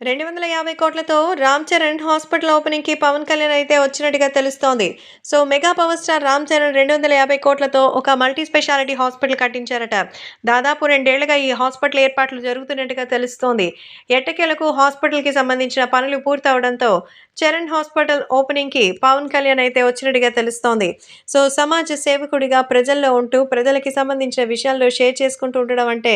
250 కోట్లతో 'రామ్ చరణ్' హాస్పిటల్ ఓపెనింగ్‌కి పవన్ కళ్యాణ్ అయితే వచ్చినట్టుగా తెలుస్తోంది. So, mega power star 'Ram Charan' 250 కోట్లతో ఒక మల్టీ స్పెషాలిటీ హాస్పిటల్ కట్టించారట. దాదాపు 2 ఏళ్లుగా ఈ హాస్పిటల్ ఏర్పాట్లు జరుగుతున్నట్టుగా తెలుస్తోంది. ఎట్టకేలకు హాస్పిటల్‌కి సంబంధించిన పనులు పూర్తవడంతో చరణ్ హాస్పిటల్ ఓపెనింగ్‌కి పవన్ కళ్యాణ్ అయితే వచ్చినట్టుగా తెలుస్తోంది. సో, సమాజ సేవకుడిగా ప్రజల్లో ఉంటూ ప్రజలకి సంబంధించిన విషయాల్లో షేర్ చేసుకుంటూ ఉండడం అంటే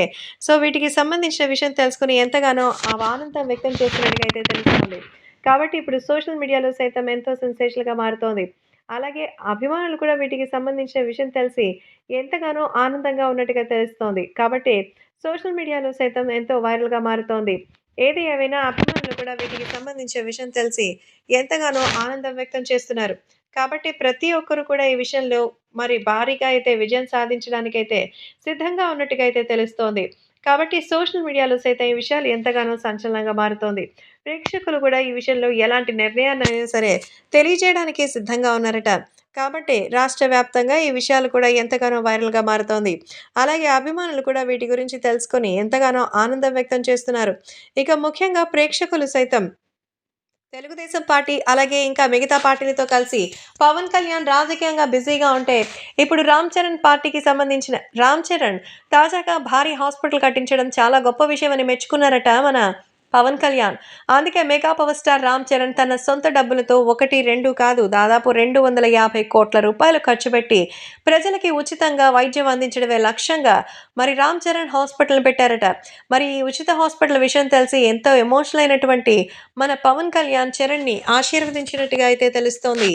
వీటికి సంబంధించిన విషయం తెలుసుకొని ఎంతగానో ఆనందం వ్యక్తం చేస్తున్నట్టుగా అయితే తెలుస్తోంది. కాబట్టి ఇప్పుడు సోషల్ మీడియాలో సైతం ఎంతో సెన్సేషనల్‌గా మారుతోంది. అలాగే అభిమానులు కూడా వీటికి సంబంధించిన విషయం తెలిసి ఎంతగానో ఆనందంగా ఉన్నట్టుగా తెలుస్తోంది. కాబట్టి సోషల్ మీడియాలో సైతం ఎంతో వైరల్‌గా మారుతోంది. ఏది ఏమైనా అభిమానులు కూడా వీటికి సంబంధించిన విషయం తెలిసి ఎంతగానో ఆనందం వ్యక్తం చేస్తున్నారు. కాబట్టి ప్రతి ఒక్కరు కూడా ఈ విషయంలో మరి భారీగా అయితే విజయం సాధించడానికైతే సిద్ధంగా ఉన్నట్టుగా అయితే తెలుస్తోంది. కాబట్టి సోషల్ మీడియాలో సైతం ఈ విషయాలు ఎంతగానో సంచలనంగా మారుతోంది. ప్రేక్షకులు కూడా ఈ విషయంలో ఎలాంటి నిర్ణయాన్నైనా సరే తెలియజేయడానికి సిద్ధంగా ఉన్నారట. కాబట్టి రాష్ట్ర వ్యాప్తంగా ఈ విషయాలు కూడా ఎంతగానో వైరల్‌గా మారుతోంది. అలాగే అభిమానులు కూడా వీటి గురించి తెలుసుకొని ఎంతగానో ఆనందం వ్యక్తం చేస్తున్నారు. ఇక ముఖ్యంగా ప్రేక్షకులు సైతం తెలుగుదేశం పార్టీ అలాగే ఇంకా మిగతా పార్టీలతో కలిసి పవన్ కళ్యాణ్ రాజకీయంగా బిజీగా ఉంటే, ఇప్పుడు రామ్ చరణ్ పార్టీకి సంబంధించిన రామ్ చరణ్ తాజాగా భారీ హాస్పిటల్ కట్టించడం చాలా గొప్ప విషయమని మెచ్చుకున్నారట మన పవన్ కళ్యాణ్. అందుకే mega power star Ram Charan తన సొంత డబ్బులతో 1, 2 కాదు దాదాపు 250 కోట్ల రూపాయలు ఖర్చు పెట్టి ప్రజలకి ఉచితంగా వైద్యం అందించడమే లక్ష్యంగా మరి రామ్ చరణ్ హాస్పిటల్ పెట్టారట. మరి ఈ ఉచిత హాస్పిటల్ విషయం తెలిసి ఎంతో ఎమోషనల్ అయినటువంటి మన పవన్ కళ్యాణ్ చరణ్‌ని ఆశీర్వదించినట్టుగా అయితే తెలుస్తోంది.